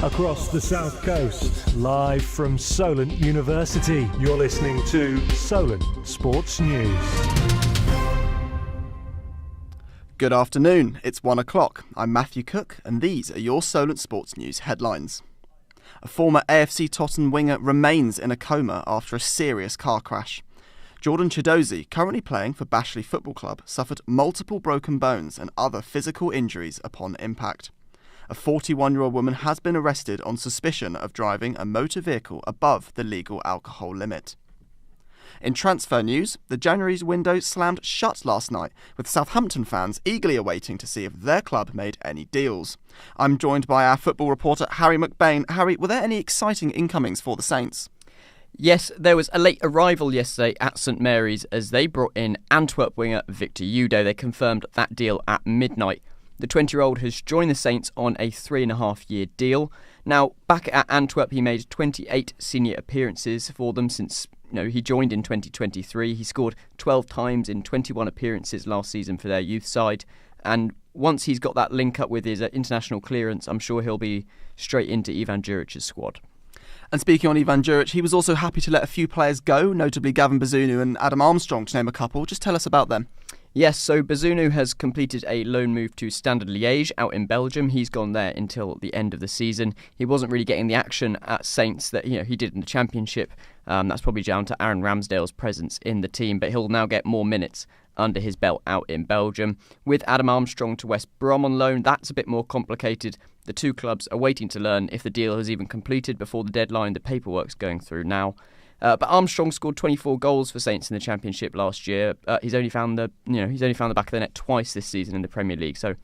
across the south coast, live from Solent University. You're listening to Solent Sports News. Good afternoon, it's 1 o'clock. I'm Matthew Cook and these are your Solent Sports News headlines. A former AFC Tottenham winger remains in a coma after a serious car crash. Jordan Chidozie, currently playing for Bashley Football Club, suffered multiple broken bones and other physical injuries upon impact. A 41-year-old woman has been arrested on suspicion of driving a motor vehicle above the legal alcohol limit. In transfer news, the January's window slammed shut last night, with Southampton fans eagerly awaiting to see if their club made any deals. I'm joined by our football reporter Harry McBain. Harry, were there any exciting incomings for the Saints? Yes, there was a late arrival yesterday at St Mary's as they brought in Antwerp winger Victor Udo. They confirmed that deal at midnight. The 20-year-old has joined the Saints on a 3.5-year deal. Now, back at Antwerp, he made 28 senior appearances for them since he joined in 2023. He scored 12 times in 21 appearances last season for their youth side. And once he's got that link up with his international clearance, I'm sure he'll be straight into Ivan Juric's squad. And speaking on Ivan Juric, he was also happy to let a few players go, notably Gavin Bazunu and Adam Armstrong, to name a couple. Just tell us about them. Yes, so Bazunu has completed a loan move to Standard Liège out in Belgium. He's gone there until the end of the season. He wasn't really getting the action at Saints that he did in the Championship. That's probably down to Aaron Ramsdale's presence in the team, but he'll now get more minutes under his belt out in Belgium. With Adam Armstrong to West Brom on loan, that's a bit more complicated. The two clubs are waiting to learn if the deal has even completed before the deadline. The paperwork's going through now. But Armstrong scored 24 goals for Saints in the Championship last year. He's only found the back of the net twice this season in the Premier League. So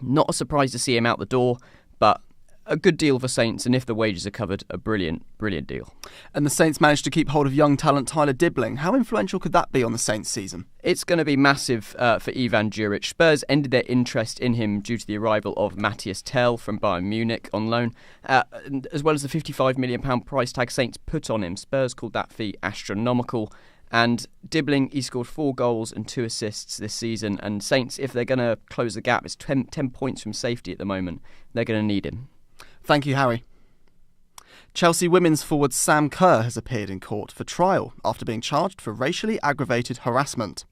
not a surprise to see him out the door, but a good deal for Saints, and if the wages are covered, a brilliant deal. And the Saints managed to keep hold of young talent Tyler Dibbling. How influential could that be on the Saints season? It's going to be massive for Ivan Juric. Spurs ended their interest in him due to the arrival of Matthias Tell from Bayern Munich on loan, as well as the £55 million price tag Saints put on him. Spurs called that fee astronomical. And Dibbling, he scored 4 goals and 2 assists this season. And Saints, if they're going to close the gap, it's 10 points from safety at the moment. They're going to need him. Thank you, Harry. Chelsea women's forward Sam Kerr has appeared in court for trial after being charged for racially aggravated harassment.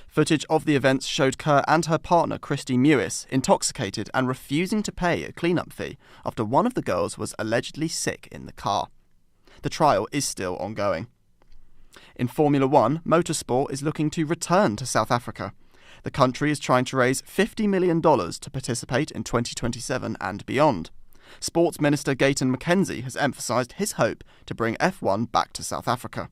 Footage of the events showed Kerr and her partner Christy Mewis intoxicated and refusing to pay a clean-up fee after one of the girls was allegedly sick in the car. The trial is still ongoing. In Formula 1, motorsport is looking to return to South Africa. The country is trying to raise $50 million to participate in 2027 and beyond. Sports Minister Gayton McKenzie has emphasised his hope to bring F1 back to South Africa.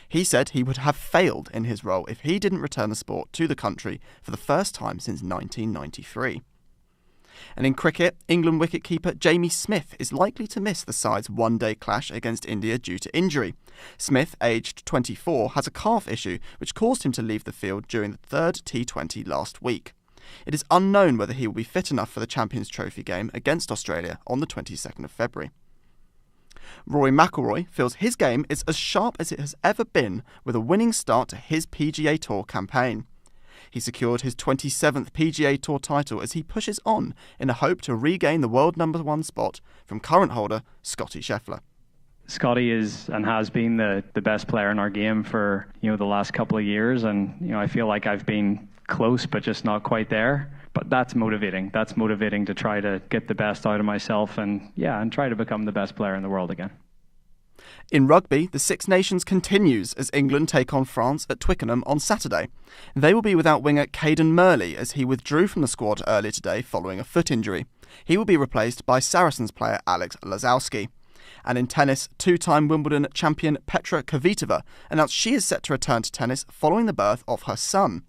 He said he would have failed in his role if he didn't return the sport to the country for the first time since 1993. And in cricket, England wicketkeeper Jamie Smith is likely to miss the side's one-day clash against India due to injury. Smith, aged 24, has a calf issue which caused him to leave the field during the third T20 last week. It is unknown whether he will be fit enough for the Champions Trophy game against Australia on the 22nd of February. Rory McIlroy feels his game is as sharp as it has ever been with a winning start to his PGA Tour campaign. He secured his 27th PGA Tour title as he pushes on in a hope to regain the world number 1 spot from current holder Scottie Scheffler. Scotty is and has been the best player in our game for the last couple of years, and I feel like I've been close but just not quite there. But that's motivating. That's motivating to try to get the best out of myself and try to become the best player in the world again. In rugby, the Six Nations continues as England take on France at Twickenham on Saturday. They will be without winger Caden Murley as he withdrew from the squad earlier today following a foot injury. He will be replaced by Saracens player Alex Lazowski. And in tennis, 2-time Wimbledon champion Petra Kvitova announced she is set to return to tennis following the birth of her son.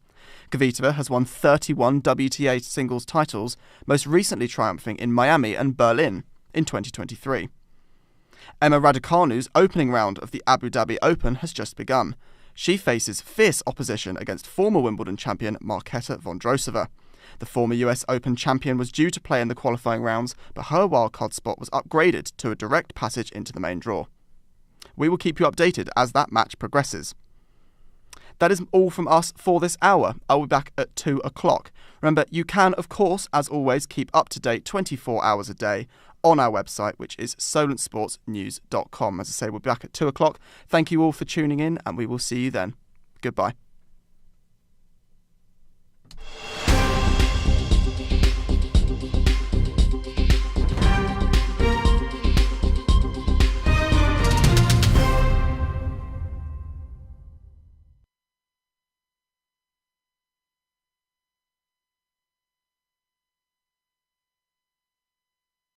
Kvitova has won 31 WTA singles titles, most recently triumphing in Miami and Berlin in 2023. Emma Raducanu's opening round of the Abu Dhabi Open has just begun. She faces fierce opposition against former Wimbledon champion Marketa Vondrousova. The former US Open champion was due to play in the qualifying rounds, but her wildcard spot was upgraded to a direct passage into the main draw. We will keep you updated as that match progresses. That is all from us for this hour. I'll be back at 2 o'clock. Remember, you can, of course, as always, keep up to date 24 hours a day on our website, which is solentsportsnews.com. As I say, we'll be back at 2 o'clock. Thank you all for tuning in, and we will see you then. Goodbye.